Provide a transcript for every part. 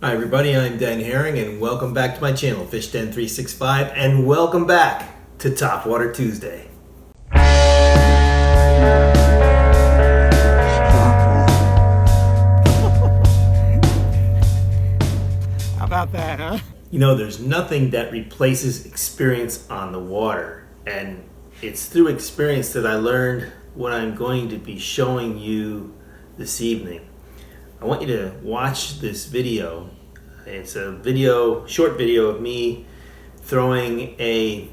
Hi everybody, I'm Den Haring and welcome back to my channel, Fish Den 365, and welcome back to Topwater Tuesday. How about that, huh? You know, there's nothing that replaces experience on the water, and it's through experience that I learned what I'm going to be showing you this evening. I want you to watch this video. It's a short video of me throwing a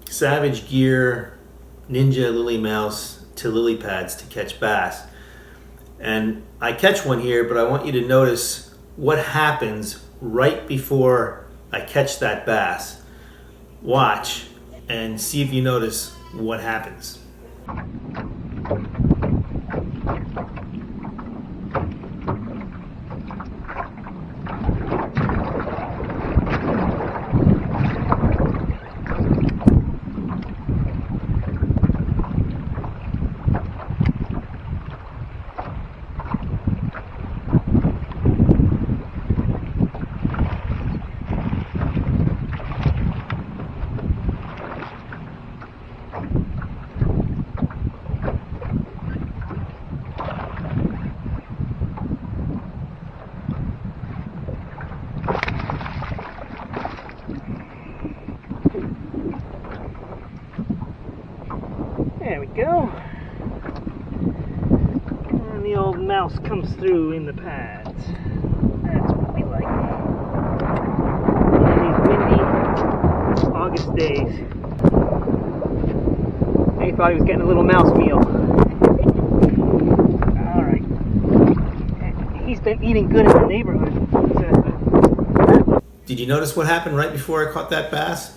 Savage Gear Ninja Lily Mouse to lily pads to catch bass. And I catch one here, but I want you to notice what happens right before I catch that bass. Watch and see if you notice what happens. There we go. And the old mouse comes through in the pads. That's what we like. On these windy August days. He thought he was getting a little mouse meal. Alright. He's been eating good in the neighborhood. Did you notice what happened right before I caught that bass?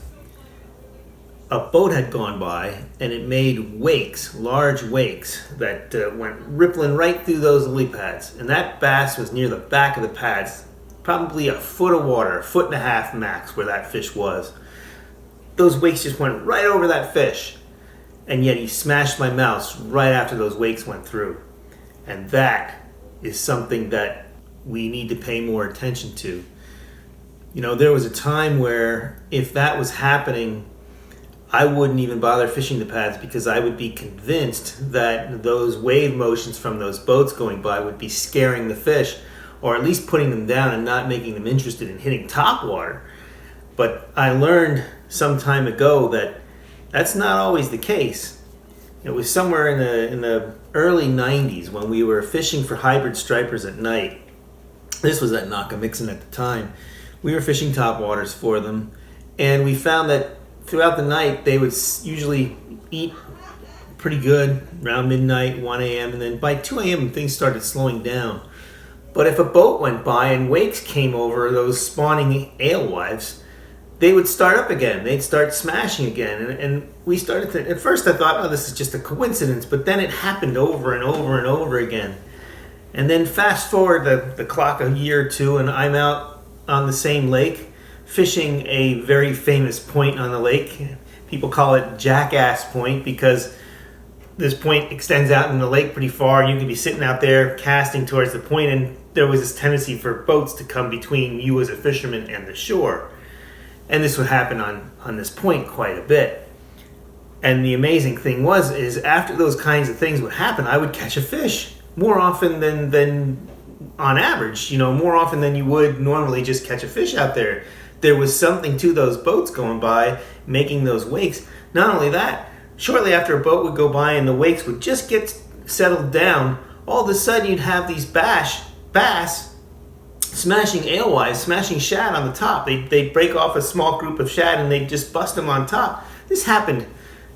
A boat had gone by and it made wakes, large wakes that went rippling right through those lily pads. And that bass was near the back of the pads, probably a foot of water, a foot and a half max where that fish was. Those wakes just went right over that fish. And yet he smashed my mouse right after those wakes went through. And that is something that we need to pay more attention to. You know, there was a time where if that was happening, I wouldn't even bother fishing the pads because I would be convinced that those wave motions from those boats going by would be scaring the fish, or at least putting them down and not making them interested in hitting top water. But I learned some time ago that that's not always the case. It was somewhere in the early 90s when we were fishing for hybrid stripers at night. This was at Nakamixon at the time. We were fishing top waters for them, and we found that throughout the night, they would usually eat pretty good around midnight, 1 a.m., and then by 2 a.m. things started slowing down. But if a boat went by and wakes came over those spawning alewives, they would start up again. They'd start smashing again. And we started to, at first I thought, oh, this is just a coincidence, but then it happened over and over and over again. And then fast forward the clock a year or two, and I'm out on the same lake, fishing a very famous point on the lake. People call it Jackass Point because this point extends out in the lake pretty far. You could be sitting out there casting towards the point, and there was this tendency for boats to come between you as a fisherman and the shore. And this would happen on this point quite a bit. And the amazing thing is after those kinds of things would happen, I would catch a fish more often than on average, more often than you would normally just catch a fish out there. There was something to those boats going by, making those wakes. Not only that, shortly after a boat would go by and the wakes would just get settled down, all of a sudden you'd have these bass smashing alewives, smashing shad on the top. They'd break off a small group of shad and they'd just bust them on top. This happened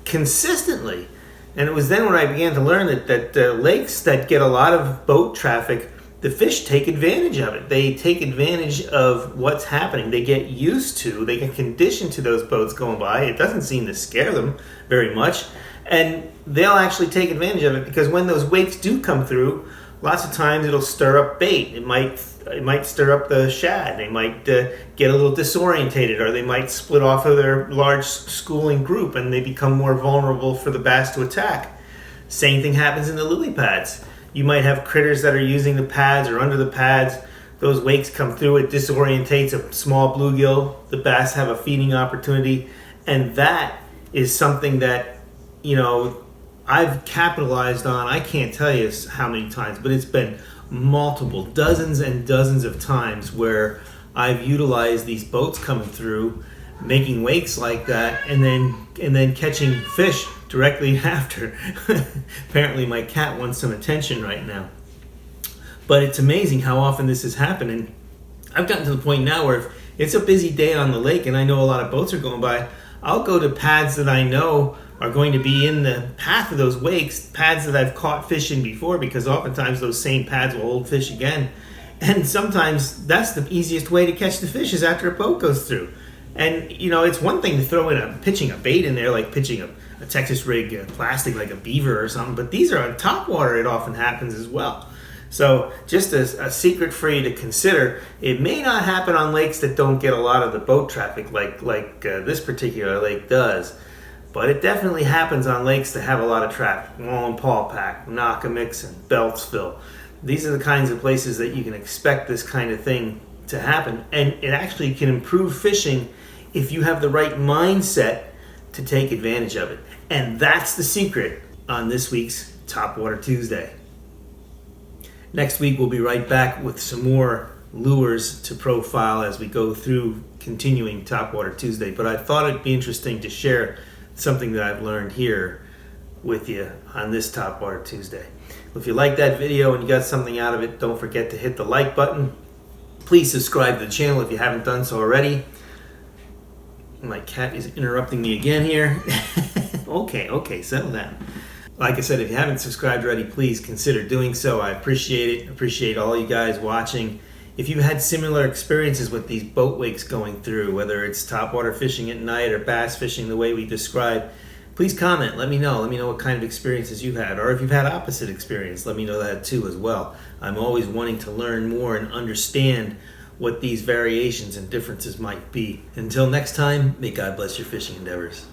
consistently. And it was then when I began to learn that lakes that get a lot of boat traffic, the fish take advantage of it. They take advantage of what's happening. They get conditioned to those boats going by. It doesn't seem to scare them very much. And they'll actually take advantage of it because when those wakes do come through, lots of times it'll stir up bait. It might stir up the shad. They might get a little disorientated, or they might split off of their large schooling group and they become more vulnerable for the bass to attack. Same thing happens in the lily pads. You might have critters that are using the pads or under the pads. those wakes come through, it disorientates a small bluegill. The bass have a feeding opportunity, and that is something that, I've capitalized on. I can't tell you how many times, but it's been multiple, dozens and dozens of times where I've utilized these boats coming through, making wakes like that, and then catching fish directly after. Apparently my cat wants some attention right now. But it's amazing how often this has happened, and I've gotten to the point now where if it's a busy day on the lake and I know a lot of boats are going by, I'll go to pads that I know are going to be in the path of those wakes, pads that I've caught fish in before, because oftentimes those same pads will hold fish again. And sometimes that's the easiest way to catch the fish, is after a boat goes through. And it's one thing to throw in pitching a bait in there, like pitching a Texas rig plastic like a beaver or something, but these are on top water. It often happens as well. So just a secret for you to consider, it may not happen on lakes that don't get a lot of the boat traffic like this particular lake does, but it definitely happens on lakes that have a lot of traffic. Wallenpaupack, Nockamixon, Beltsville. These are the kinds of places that you can expect this kind of thing to happen, and it actually can improve fishing if you have the right mindset to take advantage of it. And that's the secret on this week's Topwater Tuesday. Next week we'll be right back with some more lures to profile as we go through continuing Topwater Tuesday. But I thought it'd be interesting to share something that I've learned here with you on this Topwater Tuesday. If you like that video and you got something out of it, don't forget to hit the like button. Please subscribe to the channel if you haven't done so already. My cat is interrupting me again here. Okay, settle down. Like I said, if you haven't subscribed already, please consider doing so. I appreciate it. Appreciate all you guys watching. If you've had similar experiences with these boat wakes going through, whether it's topwater fishing at night or bass fishing the way we described, please comment. Let me know. Let me know what kind of experiences you've had. Or if you've had opposite experience, let me know that too as well. I'm always wanting to learn more and understand what these variations and differences might be. Until next time, may God bless your fishing endeavors.